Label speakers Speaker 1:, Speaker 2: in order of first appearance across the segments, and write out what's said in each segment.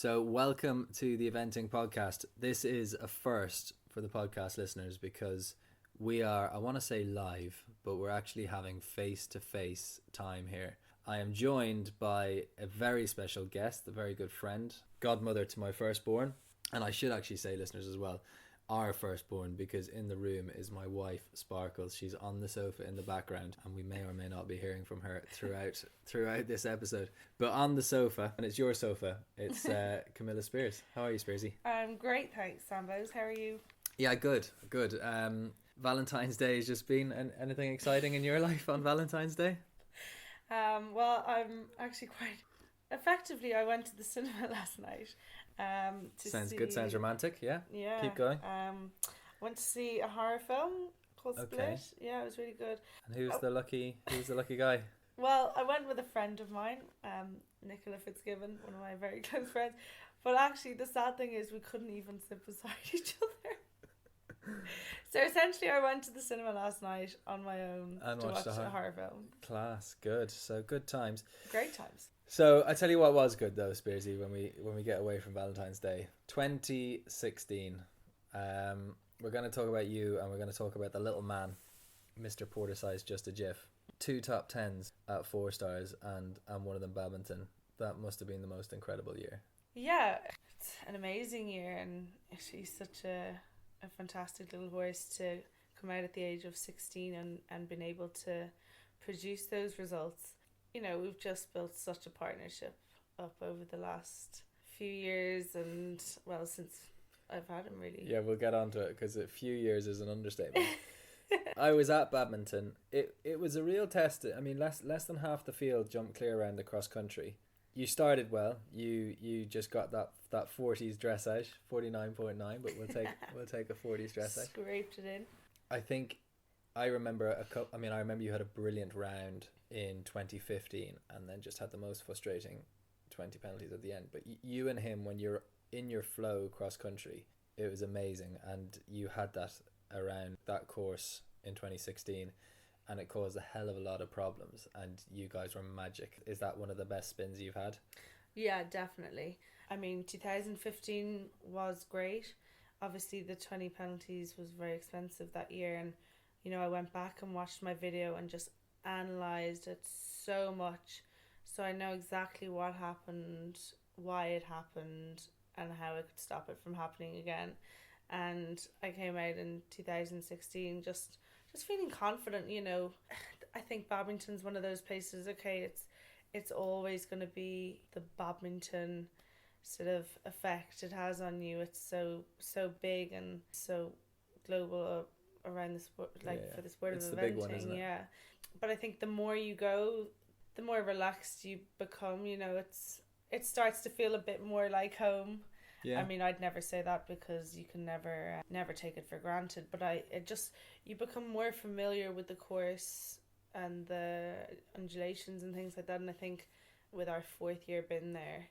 Speaker 1: So welcome to the Eventing Podcast. This is a first for the podcast listeners because we are, I want to say live, but we're actually having face-to-face time here. I am joined by a very special guest, a very good friend, godmother to my firstborn, and I should actually say, listeners, as well, our firstborn, because in the room is my wife, Sparkles. She's on the sofa in the background, and we may or may not be hearing from her throughout this episode. But on the sofa, and it's your sofa, it's Camilla Speirs. How are you, Speirsy?
Speaker 2: I'm great, thanks, Sambos. How are you?
Speaker 1: Yeah, good. Valentine's Day has just been anything exciting in your life on Valentine's Day?
Speaker 2: Well, I'm actually quite... Effectively, I went to the cinema last night.
Speaker 1: Sounds good, sounds romantic, yeah?
Speaker 2: Yeah.
Speaker 1: Keep going.
Speaker 2: Went to see a horror film called Split. Yeah, it was really good.
Speaker 1: And who's the lucky guy?
Speaker 2: Well, I went with a friend of mine, Nicola Fitzgibbon, one of my very close friends. But actually, the sad thing is we couldn't even sit beside each other. So essentially, I went to the cinema last night on my own
Speaker 1: and
Speaker 2: to watch a horror film.
Speaker 1: Class, good. So good times.
Speaker 2: Great times.
Speaker 1: So I tell you what was good though, Speirsy, when we get away from Valentine's Day, 2016. We're going to talk about you, and we're going to talk about the little man, Mr. Portersize Just a Jiff. 2 top 10s at 4 stars, and one of them badminton. That must have been the most incredible year.
Speaker 2: Yeah, it's an amazing year, and she's such a fantastic little horse to come out at the age of 16 and been able to produce those results. You know, we've just built such a partnership up over the last few years, and well, since I've had him, really.
Speaker 1: Yeah, we'll get onto it because a few years is an understatement. I was at badminton. It was a real test. I mean, less than half the field jumped clear around the cross country. You started well. You just got that 40s dressage, 49.9, but we'll take a 40s dressage.
Speaker 2: Scraped it in.
Speaker 1: I remember I remember you had a brilliant round in 2015, and then just had the most frustrating 20 penalties at the end. But you and him, when you're in your flow cross country, it was amazing, and you had that around that course in 2016, and it caused a hell of a lot of problems, and you guys were magic. Is that one of the best spins you've had?
Speaker 2: Yeah, definitely. I mean, 2015 was great. Obviously the 20 penalties was very expensive that year, and you know, I went back and watched my video and just analysed it so much, so I know exactly what happened, why it happened, and how I could stop it from happening again. And I came out in 2016 just feeling confident. You know, I think badminton's one of those places, okay, it's always going to be the badminton sort of effect it has on you. It's so big and so global around the sport, for the sport
Speaker 1: it's
Speaker 2: of
Speaker 1: the
Speaker 2: eventing.
Speaker 1: big one, isn't it?
Speaker 2: Yeah, but I think the more you go, the more relaxed you become. You know, it starts to feel a bit more like home. Yeah. I mean, I'd never say that because you can never take it for granted, but you become more familiar with the course and the undulations and things like that. And I think with our 4th year being there,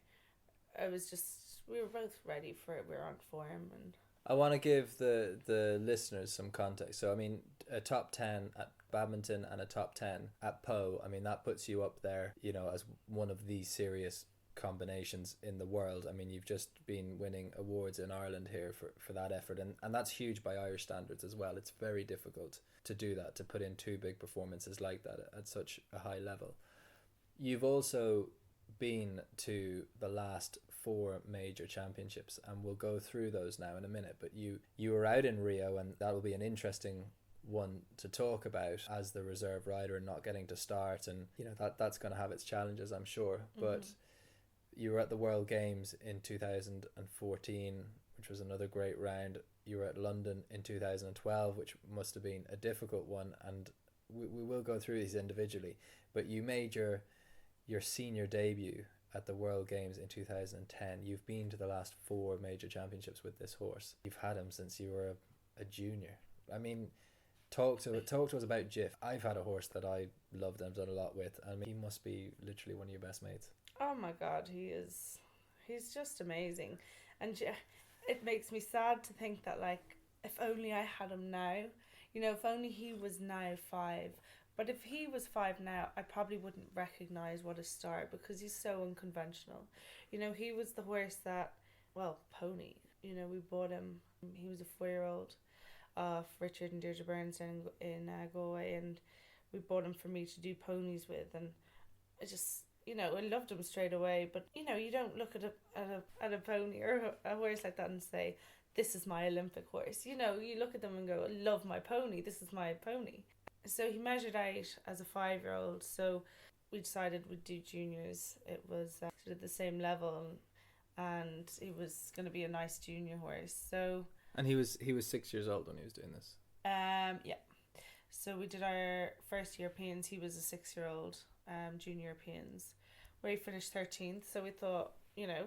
Speaker 2: we were both ready for it. We were on form. And
Speaker 1: I want to give the listeners some context. So, I mean, a top 10 at badminton and a top 10 at Po, I mean, that puts you up there, you know, as one of the serious combinations in the world. I mean, you've just been winning awards in Ireland here for that effort, and that's huge by Irish standards as well. It's very difficult to do that, to put in 2 big performances like that at such a high level. You've also been to the last 4 major championships, and we'll go through those now in a minute, but you were out in Rio, and that will be an interesting one to talk about as the reserve rider and not getting to start, and you know that's going to have its challenges, I'm sure. But you were at the World Games in 2014, which was another great round. You were at London in 2012, which must have been a difficult one, and we will go through these individually. But you made your senior debut at the World Games in 2010. You've been to the last 4 major championships with this horse. You've had him since you were a junior. I mean, talk to us about Jiff. I've had a horse that I loved and done a lot with, and he must be literally one of your best mates.
Speaker 2: Oh my God, he's just amazing. And it makes me sad to think that, like, if only I had him now, you know, if only he was now 5. But if he was 5 now, I probably wouldn't recognise what a star, because he's so unconventional. You know, he was the horse that, well, pony. You know, we bought him. He was a 4-year-old of Richard and Deirdre Burns in Galway, and we bought him for me to do ponies with, and I just, you know, I loved him straight away. But you know, you don't look at a pony or a horse like that and say, this is my Olympic horse. You know, you look at them and go, I love my pony, this is my pony. So he measured out as a 5-year-old, so we decided we'd do juniors. It was sort of the same level, and he was going to be a nice junior horse. So,
Speaker 1: and he was 6 years old when he was doing this.
Speaker 2: Yeah. So we did our first Europeans. He was a 6-year-old, junior Europeans, where he finished 13th. So we thought, you know,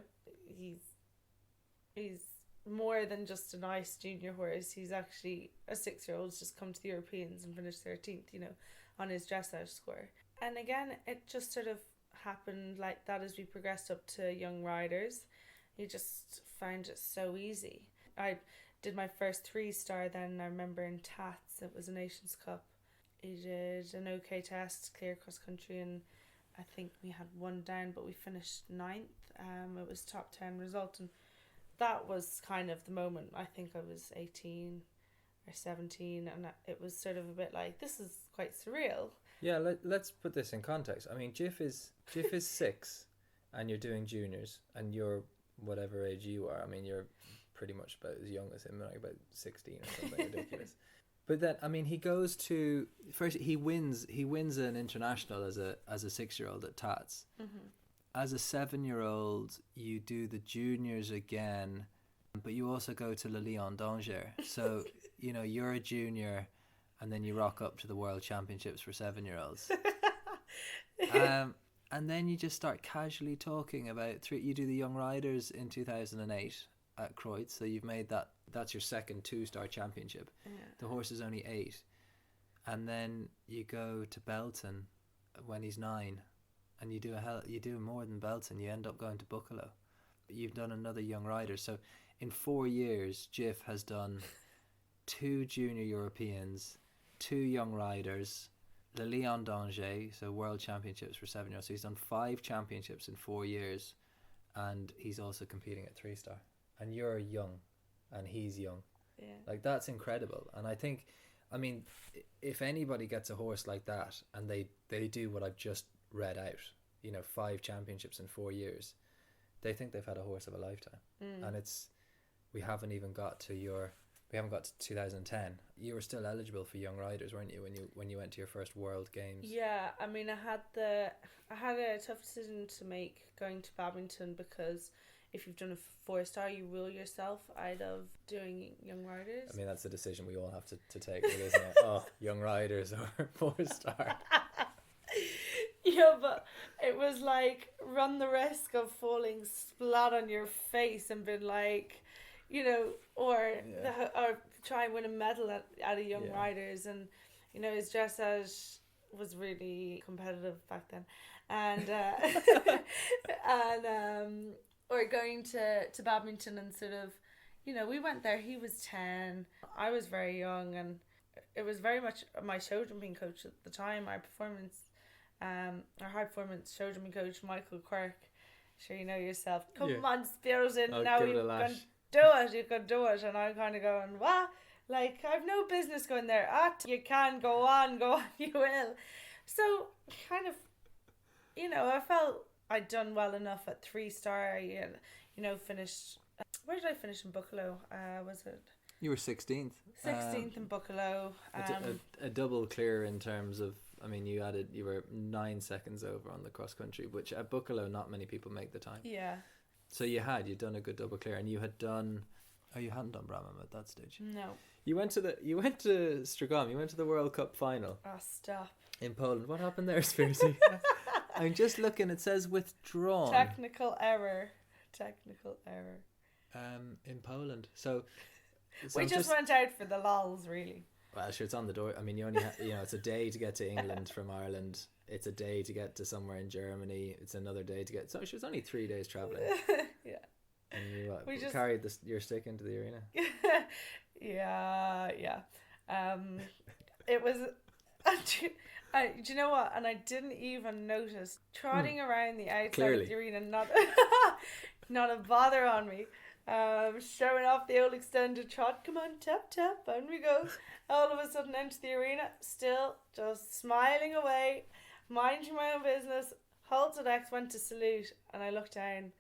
Speaker 2: he's more than just a nice junior horse. He's actually a 6-year-old who's just come to the Europeans and finished 13th, you know, on his dressage score. And again, it just sort of happened like that as we progressed up to young riders. He just found it so easy. I did my first 3-star then, I remember, in Tats. It was a Nations Cup. He did an okay test, clear cross country, and I think we had 1 down, but we finished 9th. It was top 10 result, and that was kind of the moment. I think I was 18 or 17, and it was sort of a bit like, this is quite surreal.
Speaker 1: Yeah, let's put this in context. I mean, Jiff is 6, and you're doing juniors, and you're whatever age you are. I mean, you're pretty much about as young as him, like about 16 or something ridiculous. But then, I mean, he goes to first. He wins an international as a 6-year-old at Tats.
Speaker 2: Mm-hmm.
Speaker 1: As a 7-year-old, you do the juniors again, but you also go to Le Lion d'Angers. So, you know, you're a junior, and then you rock up to the World Championships for 7-year-olds. And then you just start casually talking about you do the Young Riders in 2008 at Kreutz. So you've made that's your second 2-star championship.
Speaker 2: Yeah.
Speaker 1: The horse is only 8. And then you go to Belton when he's 9. And you do more than Belton. You end up going to Buccalo. You've done another Young Rider. So in 4 years, Jiff has done 2 junior Europeans, 2 Young Riders, Le Lion d'Angers, so World Championships for 7-year-olds. So he's done 5 championships in 4 years, and he's also competing at 3-star. And you're young, and he's young.
Speaker 2: Yeah.
Speaker 1: Like, that's incredible. And I think, I mean, if anybody gets a horse like that, and they do what I've just read out, you know, 5 championships in 4 years, they think they've had a horse of a lifetime. And we haven't got to 2010. You were still eligible for Young Riders, weren't you, when you went to your first World Games?
Speaker 2: Yeah, I mean, I had a tough decision to make going to badminton, because if you've done a 4-star, you rule yourself out of doing Young Riders.
Speaker 1: I mean, that's a decision we all have to take, isn't it? Oh, Young Riders or 4-star.
Speaker 2: Yeah, but it was like, run the risk of falling splat on your face and being like, you know, or try and win a medal at a Young Riders. And, you know, his dressage was really competitive back then. And or going to badminton and sort of, you know, we went there, he was 10, I was very young, and it was very much my show jumping coach at the time. Our high performance show jumping coach, Michael Quirk, sure you know yourself, come on Speirs in, now you can do it. And I'm kind of going, what? Like, I've no business going there. You can go on, you will. So kind of, you know, I felt I'd done well enough at 3-star. You know, finished. Where did I finish in Buccalo? Was it?
Speaker 1: You were 16th.
Speaker 2: 16th in Buccalo.
Speaker 1: A double clear in terms of. I mean, you were 9 seconds over on the cross country, which at Buccalo not many people make the time.
Speaker 2: Yeah.
Speaker 1: So you'd done a good double clear, and you hadn't done Brabham at that stage.
Speaker 2: No.
Speaker 1: You went to Stragom. You went to the World Cup final.
Speaker 2: Oh, stop.
Speaker 1: In Poland. What happened there, Speirsy? I'm just looking. It says withdrawn.
Speaker 2: Technical error.
Speaker 1: In Poland. So
Speaker 2: we just went out for the lols, really.
Speaker 1: Well, sure, it's on the door. I mean, you only it's a day to get to England from Ireland. It's a day to get to somewhere in Germany. It's another day to get. So it's only 3 days traveling.
Speaker 2: Yeah.
Speaker 1: And you carried your stick into the arena.
Speaker 2: Yeah. It was. Do you know what? And I didn't even notice trotting around the outside
Speaker 1: Clearly.
Speaker 2: of the arena, not a bother on me. Showing off the old extended trot. Come on, tap tap, on we go. All of a sudden into the arena, still just smiling away, minding my own business. Halted X, went to salute, and I looked down.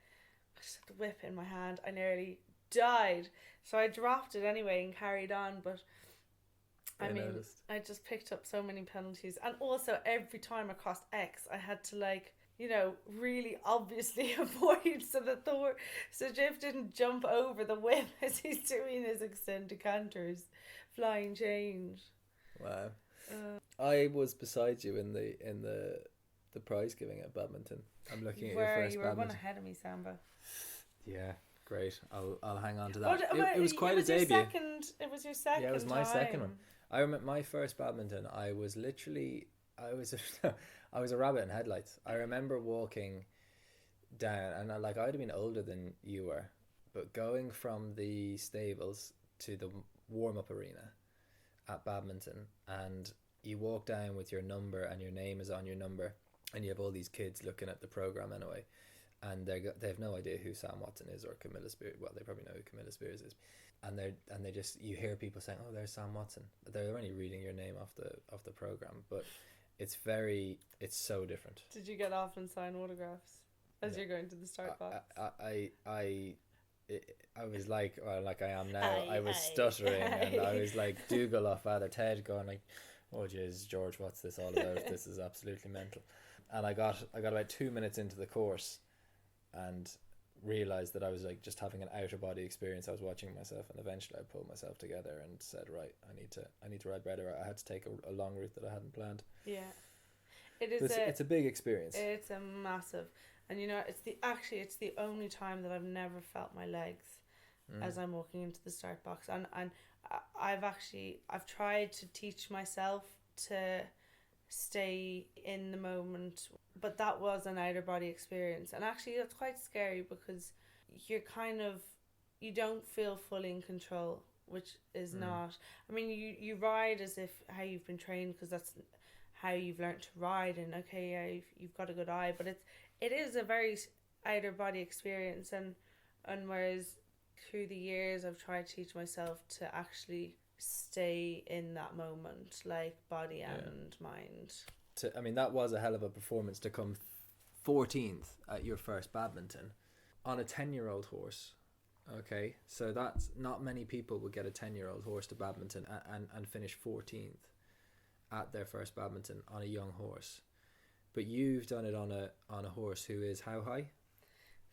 Speaker 2: I just had the whip in my hand. I nearly died. So I dropped it anyway and carried on, but
Speaker 1: Noticed.
Speaker 2: I just picked up so many penalties. And also, every time I crossed X, I had to, really obviously avoid so Jiff didn't jump over the whip as he's doing his extended canters, flying change.
Speaker 1: Wow. I was beside you in the prize giving at badminton. I'm looking at your first
Speaker 2: you were
Speaker 1: badminton.
Speaker 2: one ahead of me, Samba.
Speaker 1: Yeah, great. I'll hang on to that.
Speaker 2: Oh,
Speaker 1: it was quite a debut.
Speaker 2: It was your second.
Speaker 1: Yeah, it was my
Speaker 2: time.
Speaker 1: second one. I remember my first badminton. I was a rabbit in headlights. I remember walking down, and I'd have been older than you were, but going from the stables to the warm-up arena at badminton, and you walk down with your number, and your name is on your number, and you have all these kids looking at the program anyway, and they have no idea who Sam Watson is or Camilla Speirs. Well, they probably know who Camilla Speirs is, and they just, you hear people saying, "Oh, there's Sam Watson." They're only reading your name off the program, but it's so different.
Speaker 2: Did you get off and sign autographs as you're going to the start box?
Speaker 1: I was like I am now. I was stuttering and I was like Dougal off Father Ted going like, "Oh jeez, George, what's this all about? This is absolutely mental." And I got about 2 minutes into the course and realized that I was like just having an outer body experience. I was watching myself, and eventually I pulled myself together and said, right, I need to ride better. I had to take a long route that I hadn't planned.
Speaker 2: Yeah, it is.
Speaker 1: It's a big experience.
Speaker 2: It's a massive, and it's the only time that I've never felt my legs as I'm walking into the start box, and I've tried to teach myself to stay in the moment, but that was an outer body experience, and actually that's quite scary because you don't feel fully in control, which is not. I mean, you ride as if how you've been trained, because that's how you've learned to ride, and okay, yeah, you've got a good eye, but it is a very outer body experience, and whereas through the years I've tried to teach myself to actually stay in that moment, like body and mind.
Speaker 1: That was a hell of a performance to come 14th at your first badminton on a 10-year-old horse. Okay, so that's not many people would get a 10-year-old horse to badminton and finish 14th at their first badminton on a young horse. But you've done it on a horse who is how high?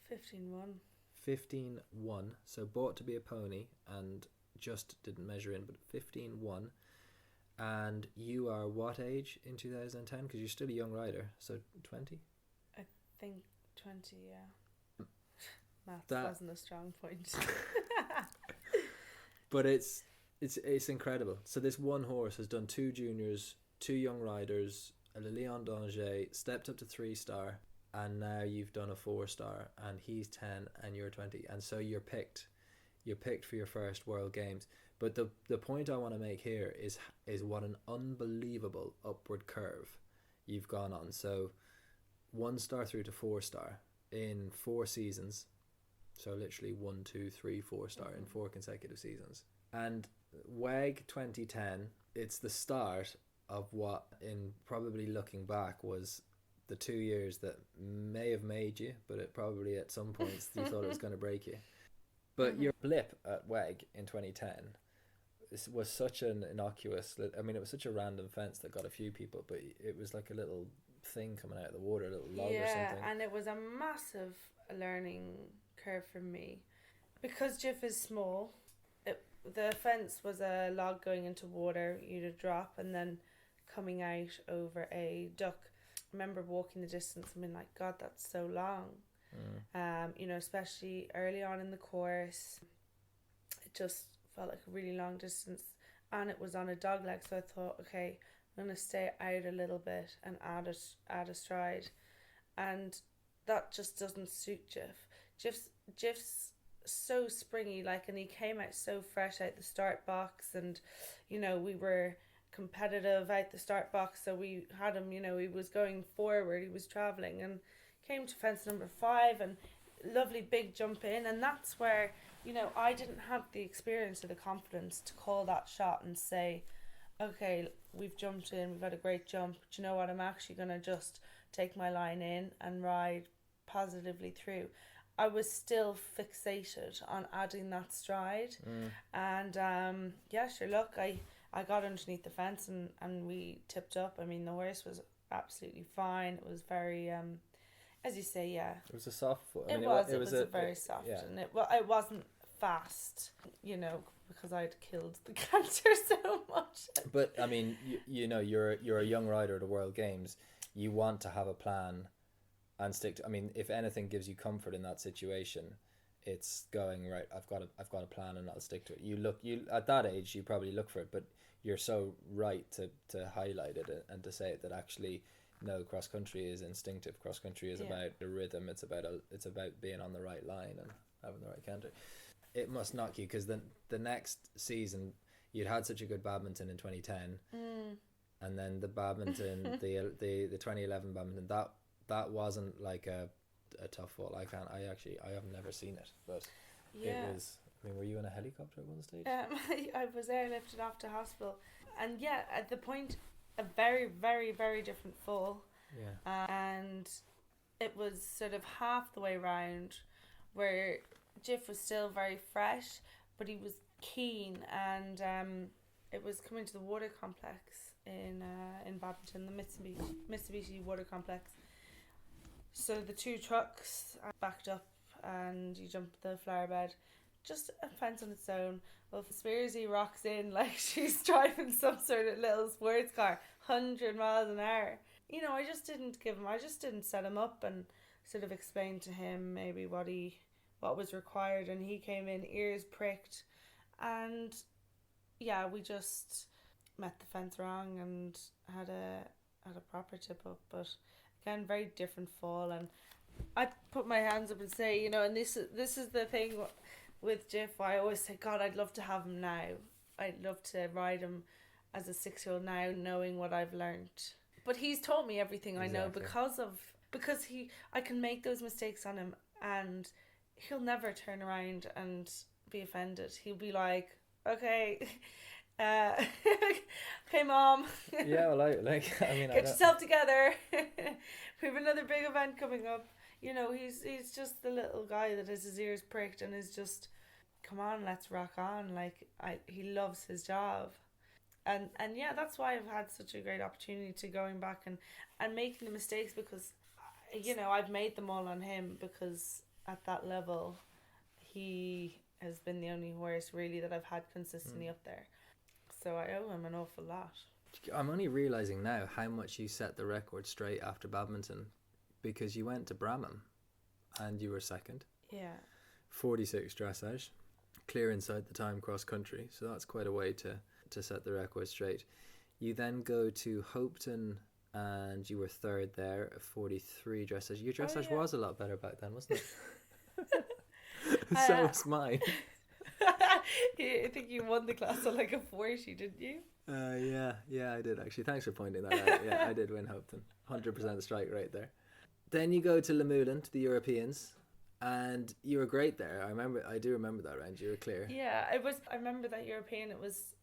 Speaker 2: 15-1.
Speaker 1: 15-1. So bought to be a pony and just didn't measure in, but 15-1. And you are what age in 2010? Because you're still a young rider, so 20?
Speaker 2: I think 20, yeah. Maths wasn't a strong point.
Speaker 1: But it's incredible. So this one horse has done 2 juniors, 2 young riders, a Lilian d'Angers, stepped up to 3-star, and now you've done a 4-star, and he's 10 and you're 20, and so you're picked for your first World Games. But the point I want to make here is what an unbelievable upward curve you've gone on. So 1-star through to 4-star in 4 seasons, so literally 1, 2, 3, 4-star in 4 consecutive seasons. And WEG 2010, it's the start of what, in probably looking back, was the 2 years that may have made you, but it probably at some points you thought it was going to break you. But your blip at WEG in 2010 was such an innocuous, it was such a random fence that got a few people, but it was like a little thing coming out of the water, a little log or something.
Speaker 2: Yeah, and it was a massive learning curve for me. Because Jiff is small, the fence was a log going into water, you'd a drop, and then coming out over a duck. I remember walking the distance and being like, God, that's so long. Especially early on in the course, it just felt like a really long distance, and it was on a dog leg, so I thought, okay, I'm gonna stay out a little bit and add a stride, and that just doesn't suit Jiff. Jiff's so springy, and he came out so fresh out the start box, and we were competitive out the start box. So we had him, he was going forward, he was travelling, and came to fence number 5 and lovely big jump in. And that's where, I didn't have the experience or the confidence to call that shot and say, okay, we've jumped in, we've had a great jump. Do you know what? I'm actually going to just take my line in and ride positively through. I was still fixated on adding that stride. And sure, look, I got underneath the fence and we tipped up. I mean, the horse was absolutely fine. It was very, as you say, yeah.
Speaker 1: It was a soft foot.
Speaker 2: It was a very soft, yeah. And it wasn't fast, because I'd killed the canter so much.
Speaker 1: But I mean, you're a young rider at the World Games. You want to have a plan and stick to. I mean, if anything gives you comfort in that situation, it's going right. I've got a plan and I'll stick to it. You at that age, you probably look for it, but you're so right to highlight it and to say it, that actually, no, cross country is instinctive. Cross country is about the rhythm. It's about being on the right line and having the right canter. It must knock you, because the next season you'd had such a good badminton in 2010, and then the badminton, the 2011 badminton, that wasn't like a tough fall. I have never seen it, but it was. I mean, were you in a helicopter at one stage?
Speaker 2: I was airlifted off to hospital, and at the point, a very, very, very different fall.
Speaker 1: Yeah.
Speaker 2: And it was sort of half the way round, where Jiff was still very fresh, but he was keen, and it was coming to the water complex in Badminton, the Mitsubishi water complex. So the 2 trucks backed up, and you jump the flower bed, just a fence on its own. Well, Speirsy rocks in like she's driving some sort of little sports car, 100 miles an hour. I just didn't set him up and sort of explain to him maybe what was required, and he came in ears pricked, and we just met the fence wrong and had a proper tip up. But again, very different fall, and I put my hands up and say, and this is the thing with Jiff. I always say, God, I'd love to have him now. I'd love to ride him as a 6-year-old now, knowing what I've learnt. But he's taught me everything I know because I can make those mistakes on him, and he'll never turn around and be offended. He'll be like, okay, okay, Mom.
Speaker 1: Yeah, well, I mean,
Speaker 2: get yourself together. We have another big event coming up. He's just the little guy that has his ears pricked and is just, come on, let's rock on. He loves his job. And that's why I've had such a great opportunity to going back and making the mistakes, because, I've made them all on him, because at that level, he has been the only horse really that I've had consistently up there. So I owe him an awful lot.
Speaker 1: I'm only realising now how much you set the record straight after badminton, because you went to Bramham and you were second.
Speaker 2: Yeah.
Speaker 1: 46 dressage, clear inside the time cross country. So that's quite a way to set the record straight. You then go to Hopetoun and you were third there at 43 dressage. Your dressage was a lot better back then, wasn't it? So was mine.
Speaker 2: I think you won the class on like a 40, didn't you?
Speaker 1: Yeah, I did actually. Thanks for pointing that out. Yeah, I did win Hopetoun. 100% strike rate there. Then you go to Le Moulin, to the Europeans, and you were great there. I do remember that round. You were clear.
Speaker 2: Yeah, it was. I remember that European. It was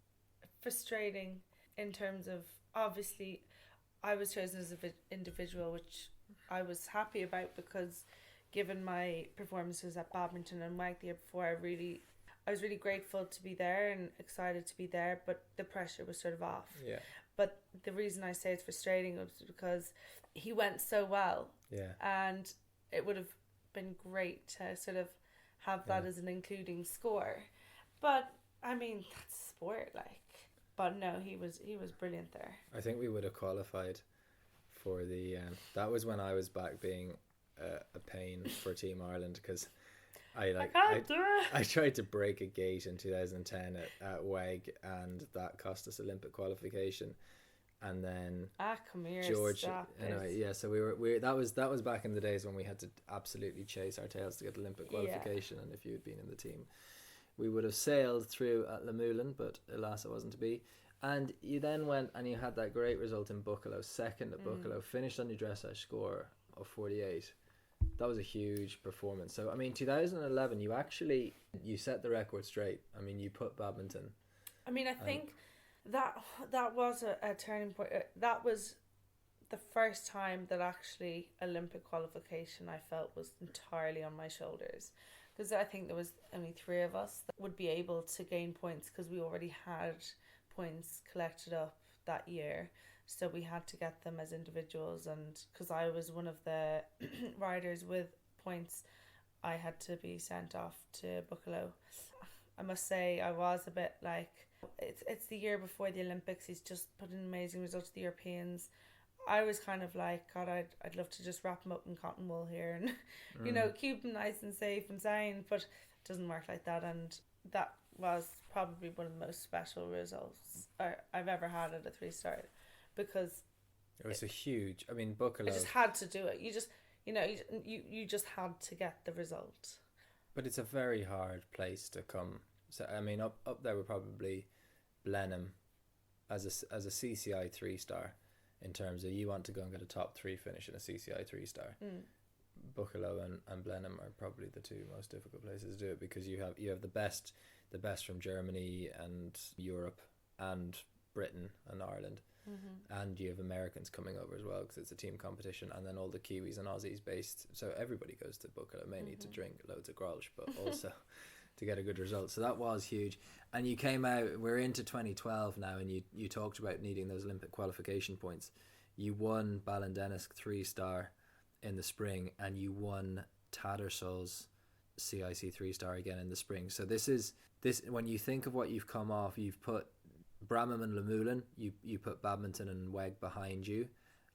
Speaker 2: frustrating in terms of, obviously, I was chosen as an individual, which I was happy about, because given my performances at badminton and WAG the year before, I was really grateful to be there and excited to be there, but the pressure was sort of off.
Speaker 1: Yeah.
Speaker 2: But the reason I say it's frustrating was because he went so well.
Speaker 1: Yeah.
Speaker 2: And it would have been great to sort of have that as an including score. But I mean, that's sport, like. But no, he was brilliant there.
Speaker 1: I think we would have qualified for the that was when I was back being a pain for Team Ireland, because I tried to break a gate in 2010 at WEG, and that cost us Olympic qualification. And then
Speaker 2: come here,
Speaker 1: George,
Speaker 2: stop
Speaker 1: anyway, yeah. So we that was back in the days when we had to absolutely chase our tails to get Olympic qualification. And if you had been in the team, we would have sailed through at Le Moulin, but alas, it wasn't to be. And you then went and you had that great result in Buccalo, second at Buccalo, finished on your dressage score of 48. That was a huge performance. So, I mean, 2011, you set the record straight. I mean, you put badminton.
Speaker 2: I mean, I think that was a turning point. That was the first time that actually Olympic qualification I felt was entirely on my shoulders. Because I think there was only 3 of us that would be able to gain points because we already had points collected up that year. So we had to get them as individuals, and because I was one of the riders with points, I had to be sent off to Buccalo. I must say I was a bit like, it's the year before the Olympics. He's just put in amazing results to the Europeans. I was kind of like, God, I'd love to just wrap him up in cotton wool here and, you know, keep him nice and safe and sound, but it doesn't work like that. And that was probably one of the most special results I've ever had at a 3-star, because
Speaker 1: it was a huge, I mean, Buccalo.
Speaker 2: I just had to do it. You just, you know, you just had to get the result.
Speaker 1: But it's a very hard place to come. So, I mean, up there were probably Blenheim as a CCI 3-star. In terms of you want to go and get a top 3 finish in a CCI 3-star. Buccalo and Blenheim are probably the 2 most difficult places to do it, because you have the best from Germany and Europe and Britain and Ireland, and you have Americans coming over as well because it's a team competition, and then all the Kiwis and Aussies based. So everybody goes to Buccalo mainly to drink loads of grolsch, but also to get a good result. So that was huge. And you came out, we're into 2012 now, and you talked about needing those Olympic qualification points. You won Ballindennis 3-star in the spring, and you won Tattersalls CIC 3-star again in the spring. So this when you think of what you've come off, you've put Bramham and Lamulin, you put badminton and WEG behind you,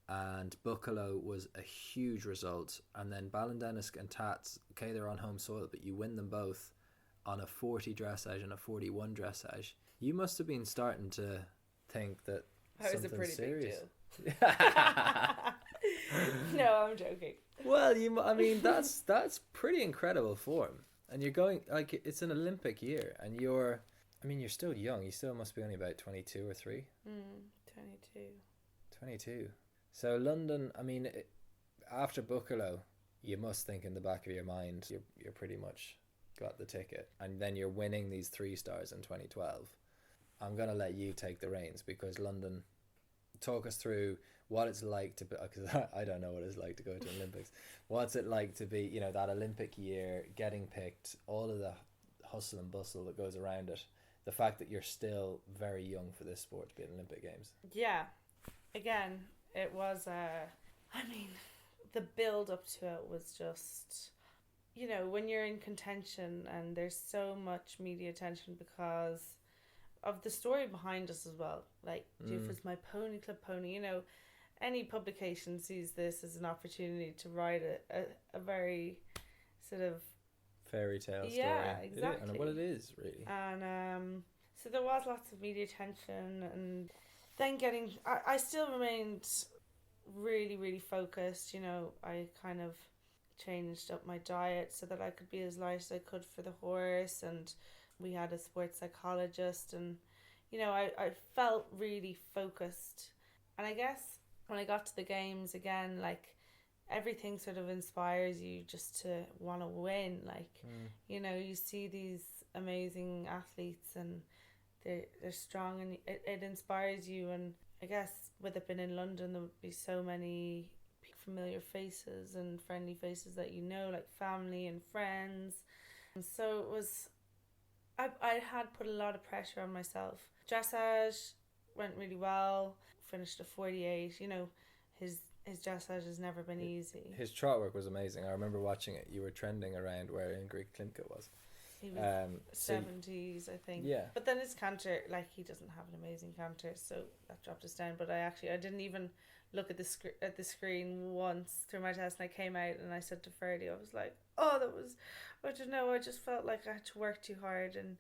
Speaker 1: and Buccalo was a huge result. And then Ballindennis and Tats, okay, they're on home soil, but you win them both on a 40 dressage and a 41 dressage. You must have been starting to think that something serious.
Speaker 2: Big deal. No, I'm joking.
Speaker 1: Well, I mean, that's pretty incredible form, and you're going, like, it's an Olympic year, and you're still young. You still must be only about 22 or 3. 22. So London, I mean, after Buccalo, you must think in the back of your mind you're pretty much got the ticket, and then you're winning these 3-stars in 2012. I'm gonna let you take the reins, because London, talk us through what it's like to be, because I don't know what it's like to go to Olympics. What's it like to be, you know, that Olympic year, getting picked, all of the hustle and bustle that goes around it, the fact that you're still very young for this sport to be at Olympic Games.
Speaker 2: Yeah, again, it was I mean, the build up to it was just, you know, when you're in contention and there's so much media attention because of the story behind us as well. Like, Jiff was my pony club pony. You know, any publication sees this as an opportunity to write a very sort of
Speaker 1: fairy tale story.
Speaker 2: Yeah, exactly.
Speaker 1: And what it is, really.
Speaker 2: And so there was lots of media attention, and then I still remained really, really focused. You know, I kind of changed up my diet so that I could be as light as I could for the horse, and we had a sports psychologist, and you know, I felt really focused. And I guess when I got to the games again, like, everything sort of inspires you just to want to win. Like, you know, you see these amazing athletes and they're strong, and it inspires you. And I guess with it being in London, there would be so many familiar faces and friendly faces that, you know, like family and friends. And so it was, I had put a lot of pressure on myself. Dressage went really well, finished a 48. You know, his dressage has never been easy.
Speaker 1: His trot work was amazing. I remember watching it. You were trending around where Ingrid Klimke was.
Speaker 2: He was 70s, I think.
Speaker 1: Yeah.
Speaker 2: But then his canter, like, he doesn't have an amazing canter, so that dropped us down. But I didn't even look at the screen once through my test, and I came out and I said to Ferdy, I was like, oh, that was, I don't know, I just felt like I had to work too hard, and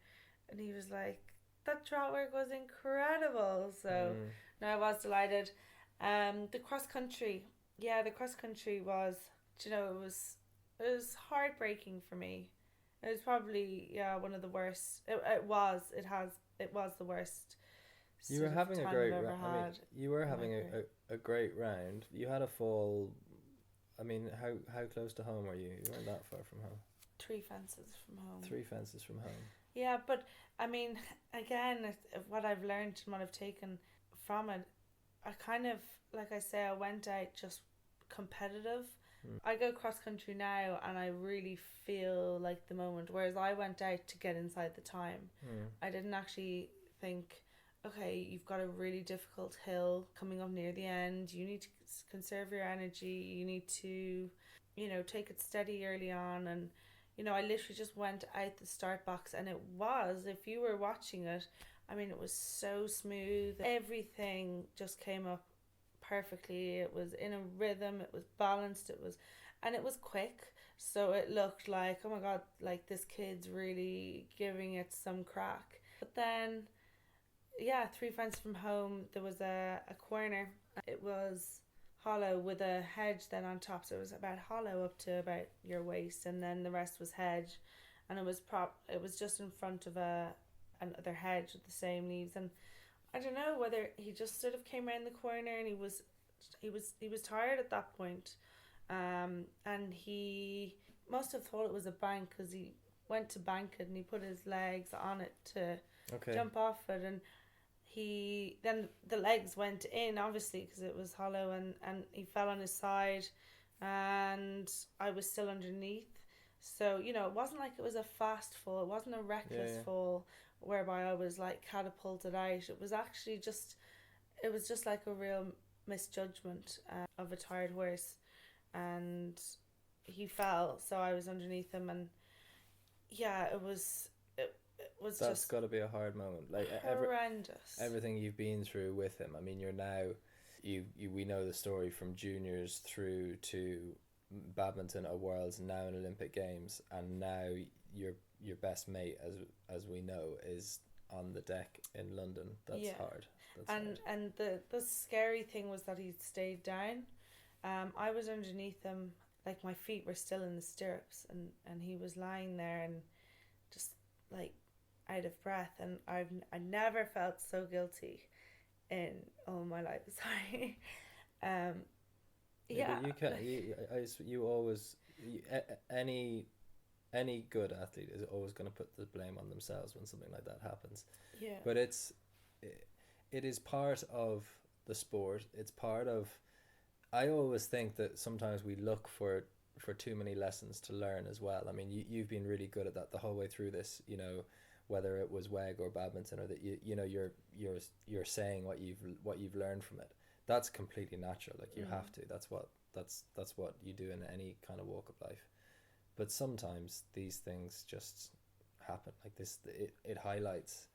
Speaker 2: he was like, that trot work was incredible. So no, I was delighted. The cross country was, you know, it was heartbreaking for me. It was probably one of the worst. It was the worst
Speaker 1: You were having a
Speaker 2: time
Speaker 1: great
Speaker 2: I've ever
Speaker 1: round. I mean,
Speaker 2: had
Speaker 1: you were
Speaker 2: in my
Speaker 1: having
Speaker 2: career.
Speaker 1: a great round. You had a fall. I mean, how close to home were you? You weren't that far from home.
Speaker 2: 3 fences from home.
Speaker 1: 3 fences from home.
Speaker 2: Yeah, but I mean, again, what I've learned and what I've taken from it, I kind of, like I say, I went out just competitive. I go cross country now and I really feel like the moment, whereas I went out to get inside the time. I didn't actually think, okay, you've got a really difficult hill coming up near the end, you need to conserve your energy, you need to, take it steady early on. And I literally just went out the start box, and it was, if you were watching it, I mean, it was so smooth, everything just came up perfectly. It was in a rhythm, it was balanced, it was quick, so it looked like, oh my god, like this kid's really giving it some crack. But then, yeah, 3 fences from home, there was a corner. It was hollow with a hedge then on top, so it was about hollow up to about your waist, and then the rest was hedge, and it was just in front of another hedge with the same leaves. And I don't know whether he just sort of came around the corner and he was tired at that point, and he must have thought it was a bank, because he went to bank it and he put his legs on it to jump off it, and then the legs went in, obviously, because it was hollow, and he fell on his side, and I was still underneath. So it wasn't like it was a fast fall, it wasn't a reckless fall whereby I was like catapulted out. It was actually just like a real misjudgment of a tired horse, and he fell, so I was underneath him, and yeah, it was
Speaker 1: That's
Speaker 2: just
Speaker 1: got to be a hard moment. Like
Speaker 2: horrendous.
Speaker 1: Everything you've been through with him. I mean, you're now, we know the story from juniors through to badminton at Worlds, now in Olympic Games, and now your best mate, as we know, is on the deck in London. That's hard.
Speaker 2: And the scary thing was that he stayed down. I was underneath him, like my feet were still in the stirrups, and he was lying there and just like out of breath, and I never felt so guilty in all my life. Sorry.
Speaker 1: Yeah, but you can. You always. Any good athlete is always going to put the blame on themselves when something like that happens.
Speaker 2: Yeah.
Speaker 1: But it is part of the sport. It's part of. I always think that sometimes we look for too many lessons to learn as well. I mean, you've been really good at that the whole way through this. Whether it was WEG or badminton, or that you're saying what you've learned from it. That's completely natural. Like you have to. That's what you do in any kind of walk of life. But sometimes these things just happen. Like this, it highlights.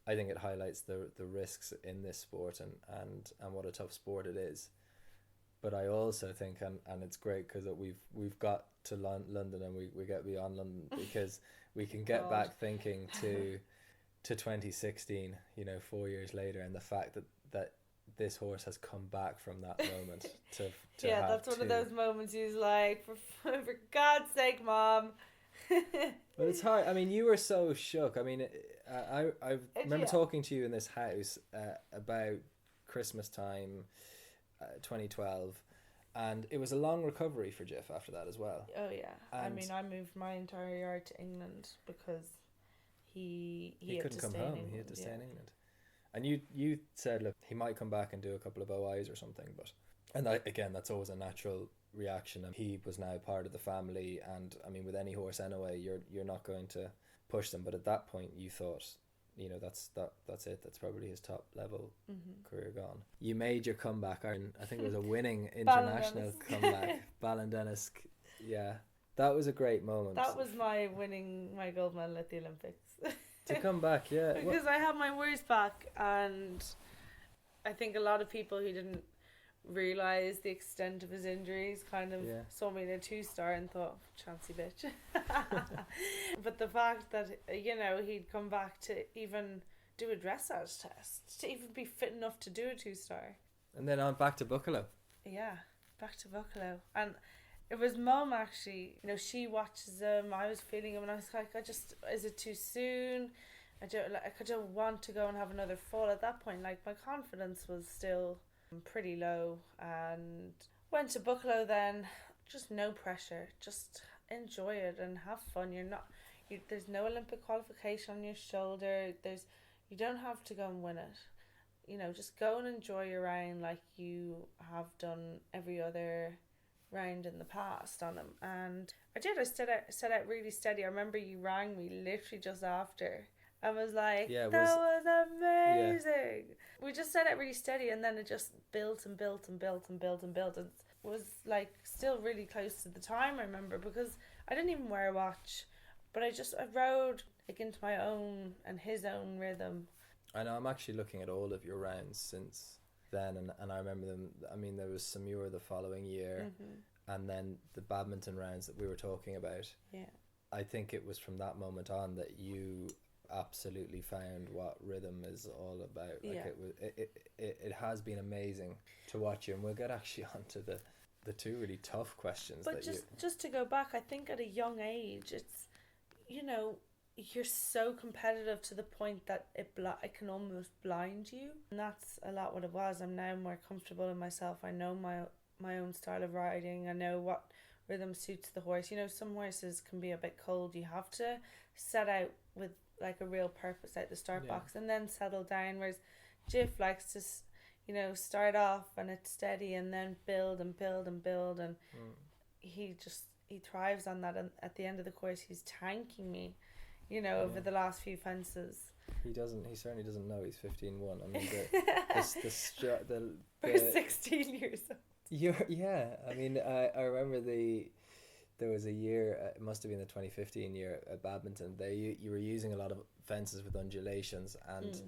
Speaker 1: I think it highlights the risks in this sport and what a tough sport it is. But I also think, and it's great because we've got to London, and we get beyond London, because we can get back thinking to 2016, 4 years later, and the fact that this horse has come back from that moment to
Speaker 2: yeah, that's one of those moments he's like, for God's sake, Mom.
Speaker 1: But it's hard. I mean, you were so shook. I mean, I remember talking to you in this house about Christmas time, 2012, and it was a long recovery for Jiff after that as well.
Speaker 2: Oh yeah, I mean, I moved my entire yard to England because he
Speaker 1: couldn't come home. He had to stay in England. And you said, look, he might come back and do a couple of OIs or something, and that's always a natural reaction. And he was now part of the family, and I mean, with any horse anyway, you're not going to push them. But at that point, you thought, that's it. That's probably his top level career gone. You made your comeback. I think it was a winning international comeback. Ballondennis, yeah, that was a great moment.
Speaker 2: That was my winning my gold medal at the Olympics.
Speaker 1: To come back, yeah.
Speaker 2: Because I had my worst back, and I think a lot of people who didn't realise the extent of his injuries kind of saw me in a 2-star and thought, chancy bitch. But the fact that, he'd come back to even do a dressage test, to even be fit enough to do a 2-star.
Speaker 1: And then on back to Buccalow.
Speaker 2: Yeah, back to Buccalow. And it was Mum, actually, she watches him, I was feeling him, and I was like, is it too soon? I don't want to go and have another fall at that point. Like, my confidence was still pretty low, and went to Bucklow then. Just no pressure. Just enjoy it and have fun. There's no Olympic qualification on your shoulder. You don't have to go and win it. Just go and enjoy your round like you have done every other round in the past on them. And I did. I set out really steady. I remember you rang me literally just after. I was like, that was amazing. Yeah. We just set out really steady, and then it just built and built and built and built and built. It was like still really close to the time, I remember, because I didn't even wear a watch, but I rode like into my own and his own rhythm.
Speaker 1: I know, I'm actually looking at all of your rounds since then, and I remember them. I mean, there was Samura the following year, and then the badminton rounds that we were talking about.
Speaker 2: Yeah.
Speaker 1: I think it was from that moment on that you absolutely found what rhythm is all about. Like, it has been amazing to watch you, and we'll get actually onto the two really tough questions.
Speaker 2: But just to go back, I think at a young age, it's, you're so competitive to the point that it can almost blind you, and that's a lot what it was. I'm now more comfortable in myself. I know my own style of riding. I know what rhythm suits the horse. Some horses can be a bit cold. You have to set out with like a real purpose out the start box and then settle down, whereas Jiff likes to start off and it's steady and then build and build and build, and he thrives on that, and at the end of the course he's tanking me over the last few fences. He
Speaker 1: certainly doesn't know he's 15-1. I mean, the
Speaker 2: for 16 years old.
Speaker 1: I mean, I remember there was a year, it must have been the 2015 year at badminton, you were using a lot of fences with undulations, and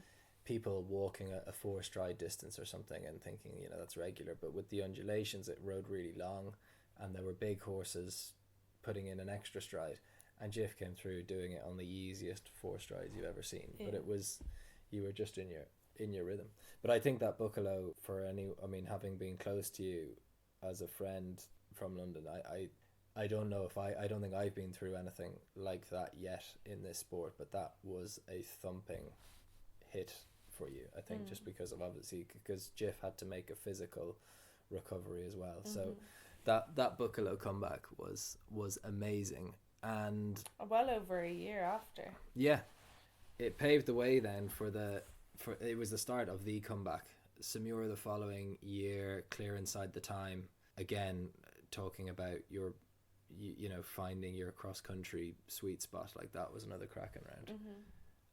Speaker 1: people walking a 4-stride distance or something and thinking, that's regular, but with the undulations it rode really long, and there were big horses putting in an extra stride, and Jiff came through doing it on the easiest 4 strides you've ever seen. But you were just in your rhythm. But I think that Bucklow, having been close to you as a friend from London, I don't know I don't think I've been through anything like that yet in this sport, but that was a thumping hit for you, I think, just because Jiff had to make a physical recovery as well. So that Bucklow comeback was amazing, and
Speaker 2: well over a year after.
Speaker 1: Yeah, it paved the way then for it was the start of the comeback. Samura the following year, clear inside the time, again talking about your finding your cross country sweet spot. Like, that was another cracking round.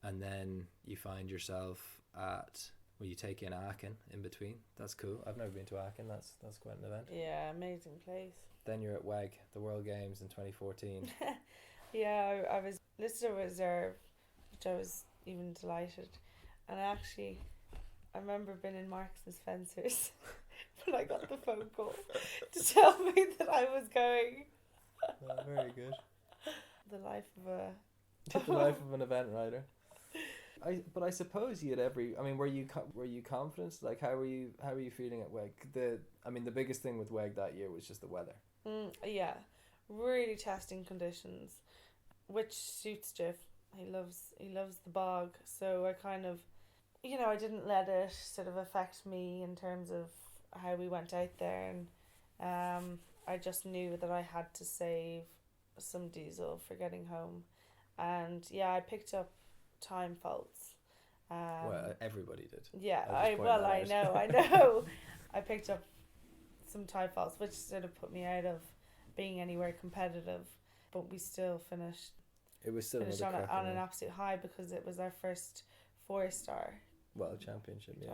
Speaker 1: And then you find yourself you take in Aachen in between. That's cool. I've never been to Aachen. That's quite an event.
Speaker 2: Yeah, amazing place.
Speaker 1: Then you're at WEG, the World Games in 2014.
Speaker 2: Yeah, I was listed as reserve, which I was even delighted. And I remember being in Marks and Spencer's when I got the phone call to tell me that I was going.
Speaker 1: Oh, very good.
Speaker 2: The life of
Speaker 1: an event rider. But I suppose you had were you confident? Like, how were you feeling at WEG? The biggest thing with WEG that year was just the weather.
Speaker 2: Yeah, really testing conditions, which suits Jiff. He loves the bog, so I kind of, I didn't let it sort of affect me in terms of how we went out there, and I just knew that I had to save some diesel for getting home, and I picked up time faults.
Speaker 1: Well, everybody did.
Speaker 2: Yeah, I know. I picked up some time faults, which sort of put me out of being anywhere competitive, but we still finished.
Speaker 1: It was still
Speaker 2: on an absolute high because it was our first 4-star
Speaker 1: World Championship. Yeah.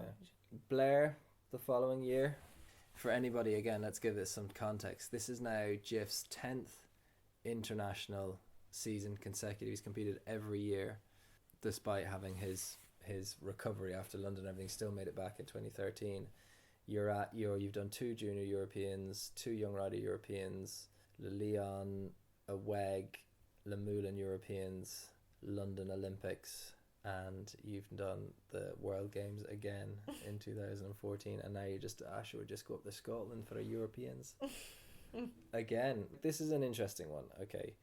Speaker 1: Blair the following year. For anybody, again, let's give this some context. This is now Jiff's 10th international season consecutive. He's competed every year, despite having his recovery after London. Everything still made it back in 2013. You've done 2 Junior Europeans, 2 Young Rider Europeans, Le Lyon, a WEG, Le Moulin Europeans, London Olympics, and you've done the World Games again in 2014, and now you just would just go up to Scotland for the Europeans. Again, this is an interesting one, okay,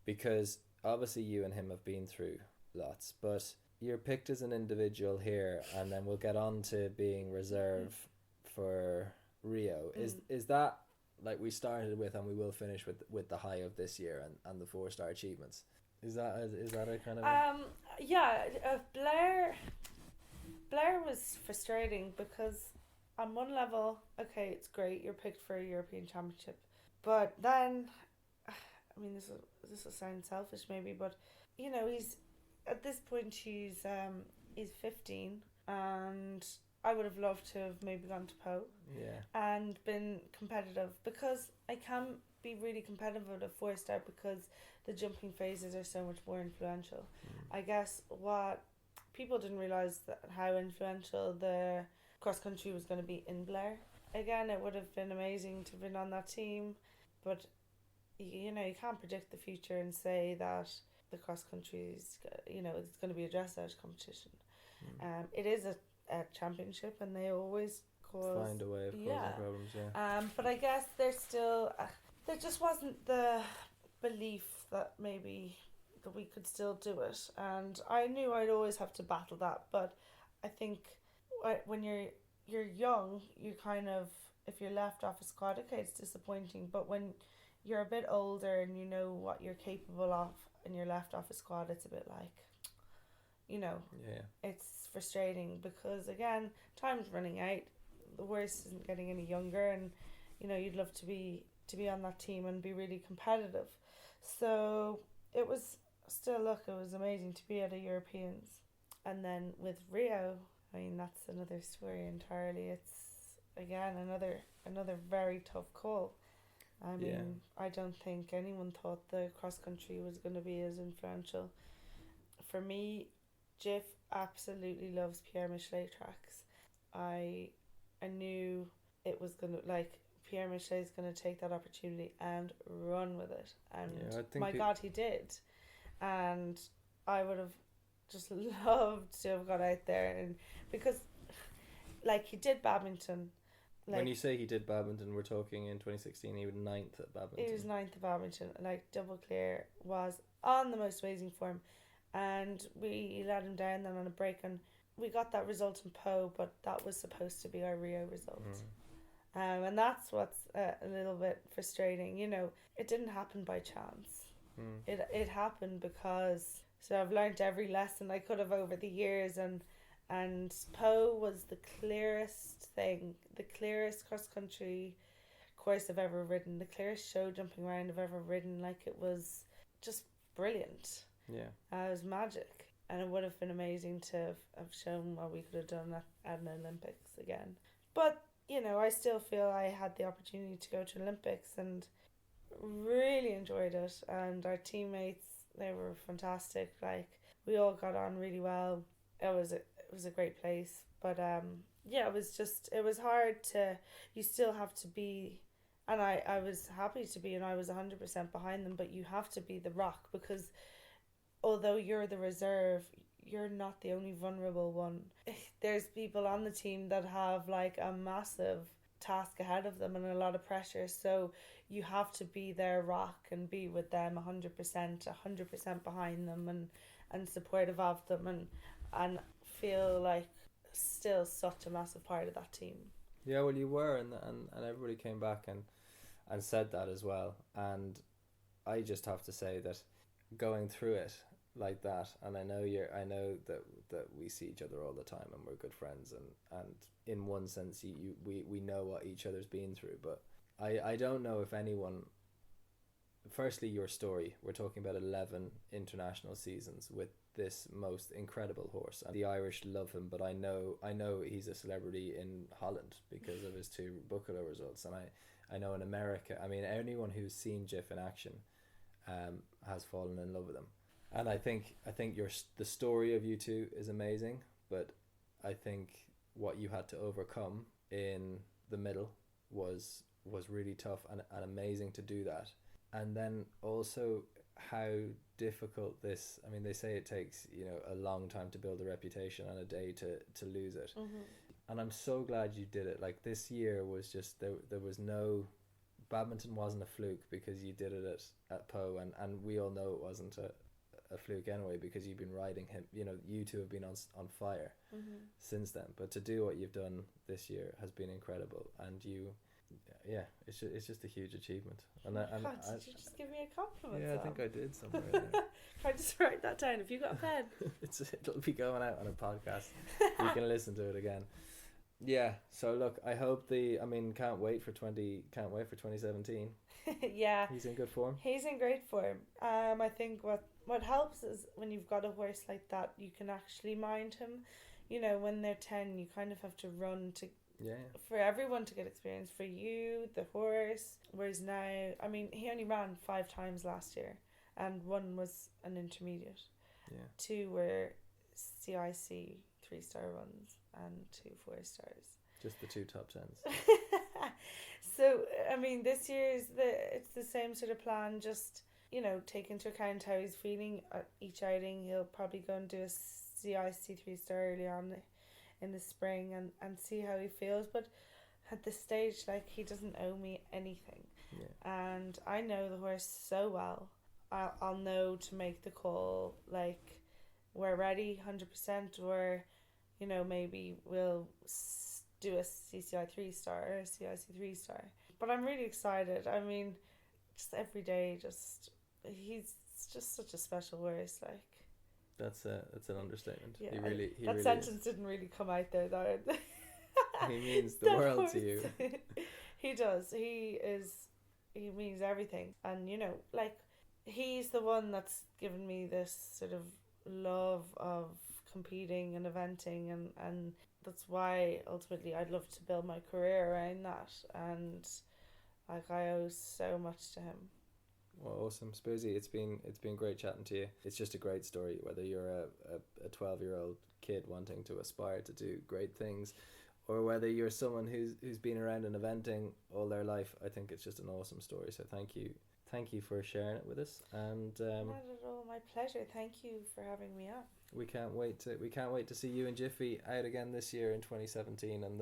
Speaker 1: because obviously you and him have been through lots, but you're picked as an individual here, and then we'll get on to being reserve for Rio. Is that like we started with, and we will finish with the high of this year and the 4-star achievements? Is that a kind of
Speaker 2: yeah, Blair was frustrating because on one level, okay, it's great, you're picked for a European Championship, but then, I mean, this will sound selfish maybe, but you know, he's at this point he's 15, and I would have loved to have maybe gone to Po, and been competitive, because I can be really competitive at a 4-star because the jumping phases are so much more influential. I guess what people didn't realise that how influential the cross country was going to be in Blair. Again, it would have been amazing to have been on that team, but you know, you can't predict the future and say that the cross country is, you know, it's going to be a dressage competition. It is a championship, and they always
Speaker 1: find a way of causing problems.
Speaker 2: But I guess there's still there just wasn't the belief that maybe that we could still do it, and I knew I'd always have to battle that. But I think when you're young, you kind of, if you're left off a squad, okay, it's disappointing, but when you're a bit older and you know what you're capable of and you're left off a squad, it's a bit like, you know, it's frustrating, because again, time's running out, the worst isn't getting any younger, and you know, you'd love to be on that team and be really competitive. So it was still, look, it was amazing to be at a Europeans. And then with Rio, I mean, that's another story entirely. It's again another very tough call. I mean, I don't think anyone thought the cross country was going to be as influential. For me, Jiff absolutely loves Pierre Michelet tracks. I knew it was going to, like, Pierre Michelet is going to take that opportunity and run with it. And my God, he did. And I would have just loved to have got out there, and because, like, he did badminton. Like,
Speaker 1: when you say he did badminton, we're talking in 2016, he was 9th at badminton.
Speaker 2: He was 9th at badminton. Like, double clear, was on the most amazing form. And we let him down then on a break, and we got that result in Po, but that was supposed to be our Rio result. And that's what's a little bit frustrating. You know, it didn't happen by chance. It happened because, so I've learned every lesson I could have over the years, and Po was the clearest thing, the clearest cross country course I've ever ridden, the clearest show jumping round I've ever ridden. Like, it was just brilliant. It was magic, and it would have been amazing to have shown what we could have done at an Olympics again. But you know, I still feel I had the opportunity to go to Olympics and really enjoyed it, and our teammates, they were fantastic. Like, we all got on really well. It was a great place, but it was hard to, you still have to be, and I was happy to be, and I was 100% behind them, but you have to be the rock, because although you're the reserve, you're not the only vulnerable one. There's people on the team that have like a massive task ahead of them and a lot of pressure, so you have to be their rock and be with them 100% behind them, and supportive of them, and feel like still such a massive part of that team.
Speaker 1: Yeah, well, you were, and everybody came back and said that as well, and I just have to say that going through it like that, and I know that we see each other all the time and we're good friends, and in one sense we know what each other's been through, but I don't know if anyone, firstly, your story, we're talking about 11 international seasons with this most incredible horse, and the Irish love him, but I know he's a celebrity in Holland because of his 2 Buccolo results, and I know in America, I mean, anyone who's seen Jiff in action has fallen in love with him. And I think the story of you two is amazing, but I think what you had to overcome in the middle was really tough and amazing to do that. And then also how difficult this, I mean, they say it takes, you know, a long time to build a reputation and a day to lose it. And I'm so glad you did it. Like, this year was just, there was no, badminton wasn't a fluke because you did it at Po, and we all know it wasn't a fluke anyway, because you've been riding him. You know, you two have been on fire since then. But to do what you've done this year has been incredible, and it's just a huge achievement. And
Speaker 2: God, did you just give me a compliment?
Speaker 1: Yeah,
Speaker 2: Sam?
Speaker 1: I think I did somewhere there.
Speaker 2: Can I just write that down? Have you got a pen?
Speaker 1: It'll be going out on a podcast. You can listen to it again. Yeah. So look, I hope can't wait for 2017.
Speaker 2: Yeah.
Speaker 1: He's in good form.
Speaker 2: He's in great form. I think what helps is when you've got a horse like that, you can actually mind him. You know, when they're 10, you kind of have to run to for everyone to get experience, for you, the horse. Whereas now, I mean, he only ran 5 times last year, and 1 was an intermediate. 2 were CIC 3-star runs, and 2 4-stars.
Speaker 1: Just the 2 top 10s.
Speaker 2: So I mean, this year it's the same sort of plan. Just, you know, take into account how he's feeling at each outing. He'll probably go and do a CIC 3-star early on in the spring and see how he feels. But at this stage, like, he doesn't owe me anything, and I know the horse so well. I'll know to make the call, like, we're ready 100%, or, you know, maybe we'll do a CCI 3-star or a CIC 3-star. But I'm really excited. I mean, just every day, he's just such a special horse. Like, that's
Speaker 1: an understatement.
Speaker 2: Yeah,
Speaker 1: he
Speaker 2: that
Speaker 1: really
Speaker 2: sentence
Speaker 1: is.
Speaker 2: didn't really come out there, though.
Speaker 1: He means the world to you.
Speaker 2: He does. He means everything. And, you know, like, he's the one that's given me this sort of love of competing and eventing, and that's why ultimately I'd love to build my career around that, and like, I owe so much to him.
Speaker 1: Well, awesome, Speirsy. It's been great chatting to you. It's just a great story, whether you're a 12-year-old kid wanting to aspire to do great things, or whether you're someone who's been around in eventing all their life. I think it's just an awesome story. So thank you for sharing it with us. And
Speaker 2: not at all, my pleasure. Thank you for having me on.
Speaker 1: We can't wait to see you and Jiffy out again this year in 2017, and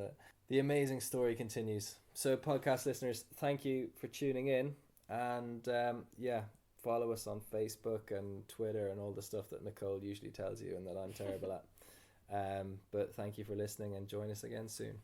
Speaker 1: the amazing story continues. So, podcast listeners, thank you for tuning in, and follow us on Facebook and Twitter and all the stuff that Nicole usually tells you and that I'm terrible at. But thank you for listening, and join us again soon.